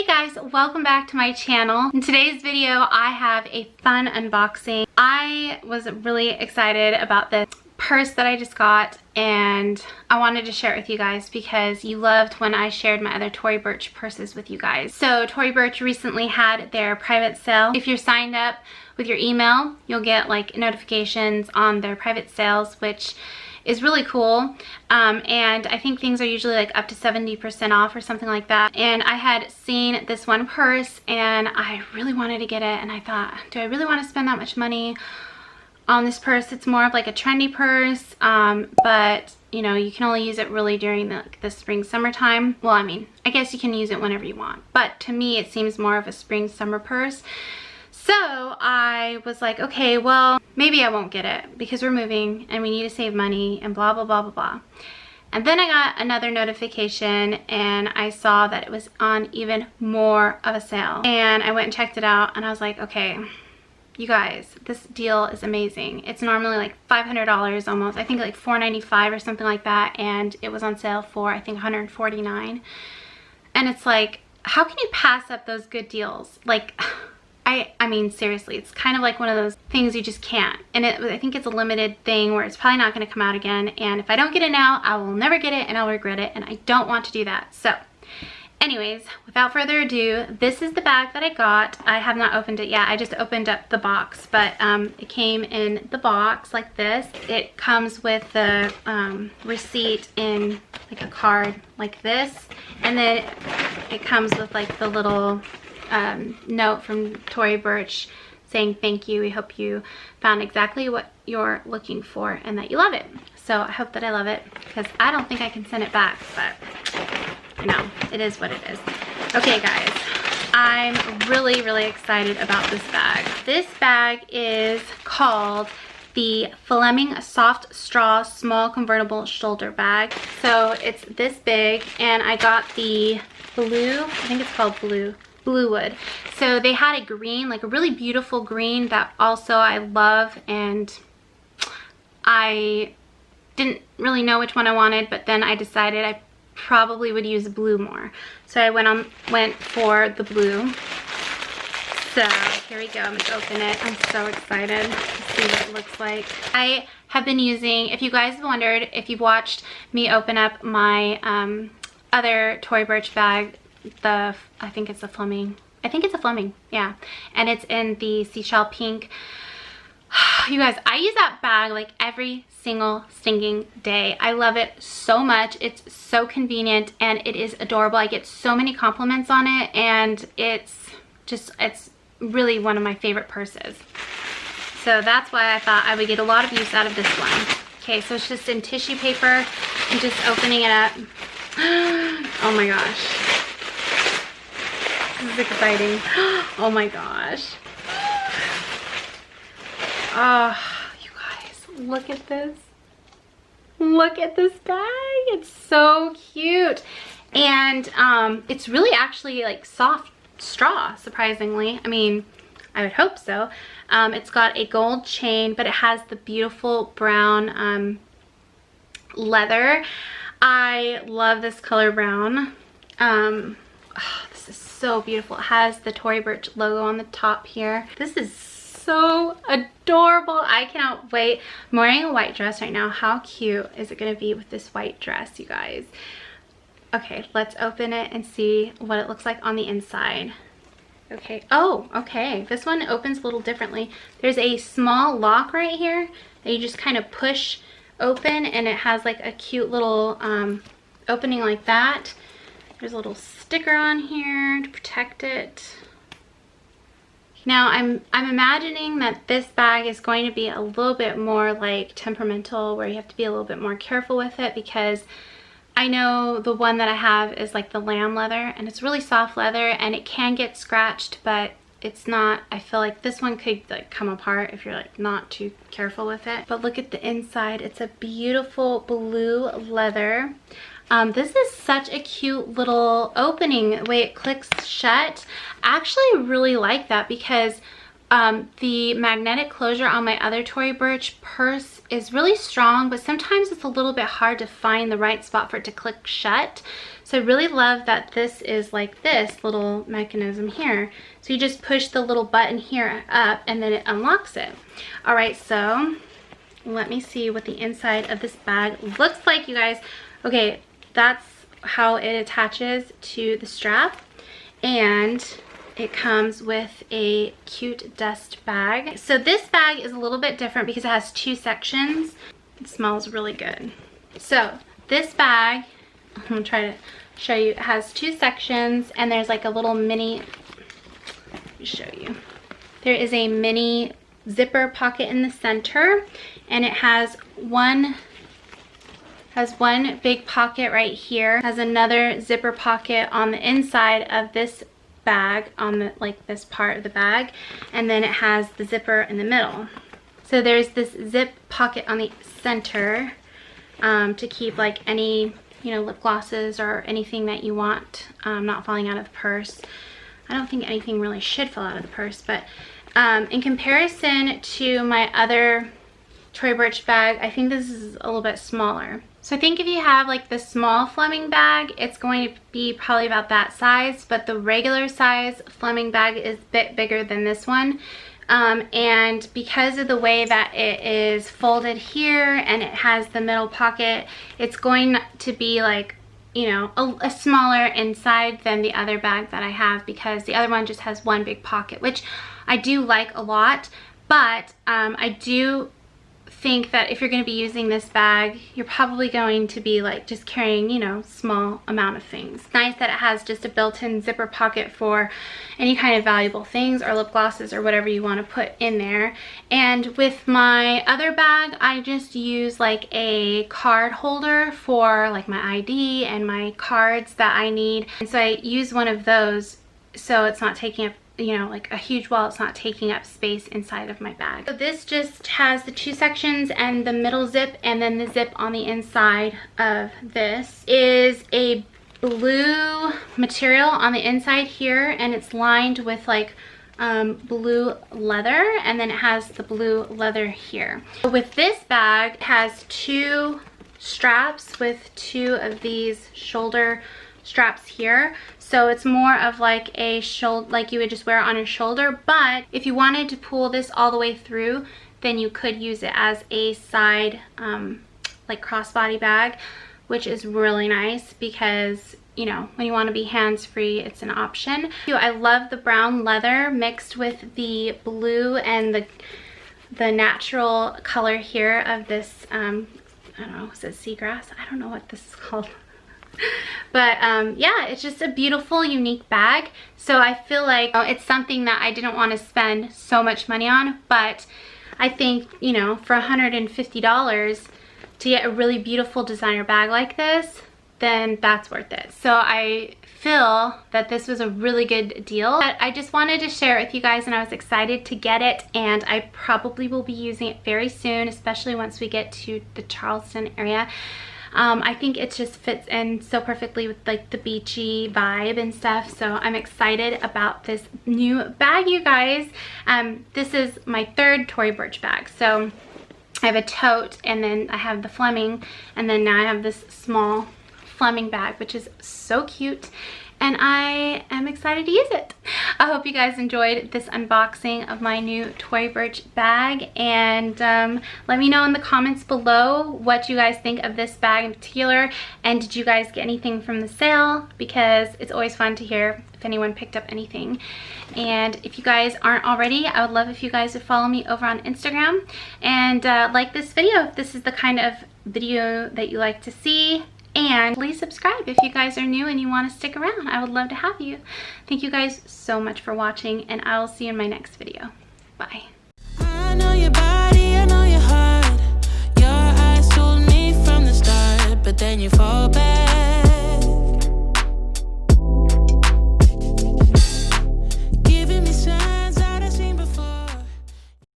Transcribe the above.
Hey guys, welcome back to my channel. In today's video, I have a fun unboxing. I was really excited about this purse that I just got, and I wanted to share it with you guys because you loved when I shared my other Tory Burch purses with you guys. So Tory Burch recently had their private sale. If you're signed up with your email, you'll get like notifications on their private sales, which is really cool. And I think things are usually like up to 70% off or something like that. And I had seen this one purse and I really wanted to get it, and I thought, do I really want to spend that much money on this purse? It's more of like a trendy purse, but you know, you can only use it really during the spring summertime. Well, I mean, I guess you can use it whenever you want, but to me it seems more of a spring summer purse. So I was like, okay, well, maybe I won't get it because we're moving and we need to save money and blah, blah, blah, blah, blah. And then I got another notification and I saw that it was on even more of a sale. And I went and checked it out and I was like, okay, you guys, this deal is amazing. It's normally like $500 almost. I think like $4.95 or something like that. And it was on sale for, I think, $149. And it's like, how can you pass up those good deals? Like, I mean, seriously, it's kind of like one of those things you just can't. And I think it's a limited thing where it's probably not going to come out again. And if I don't get it now, I will never get it and I'll regret it. And I don't want to do that. So anyways, without further ado, this is the bag that I got. I have not opened it yet. I just opened up the box, but it came in the box like this. It comes with the receipt in like a card like this. And then it comes with like the little note from Tory Burch saying thank you. We hope you found exactly what you're looking for and that you love it. So I hope that I love it because I don't think I can send it back, but you know, it is what it is. Okay guys, I'm really, really excited about this bag. This bag is called the Fleming Soft Straw Small Convertible Shoulder Bag. So it's this big, and I got the blue, I think it's called blue wood. So they had a green, like a really beautiful green that also I love, and I didn't really know which one I wanted, but then I decided I probably would use blue more. So I went for the blue. So here we go. I'm gonna open it. I'm so excited to see what it looks like. I have been using, if you guys have wondered, if you've watched me open up my other Tory Burch bag, I think it's a Fleming. I think it's a Fleming, yeah. And it's in the seashell pink. You guys, I use that bag like every single stinking day. I love it so much. It's so convenient and it is adorable. I get so many compliments on it, and it's really one of my favorite purses. So that's why I thought I would get a lot of use out of this one. Okay, so it's just in tissue paper. I'm just opening it up. Oh my gosh. This is exciting. Oh my gosh. Oh, you guys, look at this. Look at this bag. It's so cute. And it's really actually like soft straw, surprisingly. I mean, I would hope so. It's got a gold chain, but it has the beautiful brown leather. I love this color brown. Oh, this is so beautiful. It has the Tory Burch logo on the top here. This is so adorable. I cannot wait. I'm wearing a white dress right now. How cute is it going to be with this white dress, you guys? Okay, let's open it and see what it looks like on the inside. Okay. Oh, okay. This one opens a little differently. There's a small lock right here that you just kind of push open, and it has like a cute little opening like that. There's a little sticker on here to protect it. Now I'm imagining that this bag is going to be a little bit more like temperamental, where you have to be a little bit more careful with it, because I know the one that I have is like the lamb leather, and it's really soft leather and it can get scratched, but it's not, I feel like this one could like come apart if you're like not too careful with it. But look at the inside. It's a beautiful blue leather. This is such a cute little opening, the way it clicks shut. I actually really like that because the magnetic closure on my other Tory Burch purse is really strong, but sometimes it's a little bit hard to find the right spot for it to click shut. So I really love that this is like this little mechanism here. So you just push the little button here up and then it unlocks it. All right, so let me see what the inside of this bag looks like, you guys. Okay, that's how it attaches to the strap. And it comes with a cute dust bag. So this bag is a little bit different because it has two sections. It smells really good. So this bag, I'm gonna try to show you, it has two sections and there's like a little mini, let me show you. There is a mini zipper pocket in the center and it has one big pocket right here. It has another zipper pocket on the inside of this bag, on the like this part of the bag, and then it has the zipper in the middle. So there's this zip pocket on the center to keep like any, you know, lip glosses or anything that you want not falling out of the purse. I don't think anything really should fall out of the purse, but in comparison to my other Tory Burch bag, I think this is a little bit smaller. So I think if you have like the small Fleming bag, it's going to be probably about that size, but the regular size Fleming bag is a bit bigger than this one. And because of the way that it is folded here and it has the middle pocket, it's going to be like, you know, a smaller inside than the other bag that I have, because the other one just has one big pocket, which I do like a lot. But I do think that if you're going to be using this bag, you're probably going to be like just carrying, you know, small amount of things. It's nice that it has just a built-in zipper pocket for any kind of valuable things or lip glosses or whatever you want to put in there. And with my other bag, I just use like a card holder for like my ID and my cards that I need. And so I use one of those so it's not taking up, you know, like a huge wallet's not taking up space inside of my bag. So this just has the two sections and the middle zip, and then the zip on the inside of this is a blue material on the inside here, and it's lined with like blue leather, and then it has the blue leather here. With this bag, it has two straps with two of these shoulder straps here, so it's more of like a shoulder, like you would just wear it on your shoulder. But if you wanted to pull this all the way through, then you could use it as a side like crossbody bag, which is really nice because, you know, when you want to be hands-free, it's an option. I love the brown leather mixed with the blue and the natural color here of this I don't know, is it seagrass? I don't know what this is called. But yeah, it's just a beautiful, unique bag. So I feel like it's something that I didn't want to spend so much money on, but I think, you know, for $150 to get a really beautiful designer bag like this, then that's worth it. So I feel that this was a really good deal. But I just wanted to share it with you guys, and I was excited to get it, and I probably will be using it very soon, especially once we get to the Charleston area. I think it just fits in so perfectly with like the beachy vibe and stuff. So I'm excited about this new bag, you guys. This is my third Tory Burch bag. So I have a tote, and then I have the Fleming, and then now I have this small Fleming bag, which is so cute. And I am excited to use it. I hope you guys enjoyed this unboxing of my new Tory Burch bag, and let me know in the comments below what you guys think of this bag in particular, and did you guys get anything from the sale, because it's always fun to hear if anyone picked up anything. And if you guys aren't already, I would love if you guys would follow me over on Instagram and like this video if this is the kind of video that you like to see. And please subscribe if you guys are new and you want to stick around. I would love to have you. Thank you guys so much for watching, and I will see you in my next video. Bye. I know your body, I know your heart. Your eyes told me from the start, but then you fall back.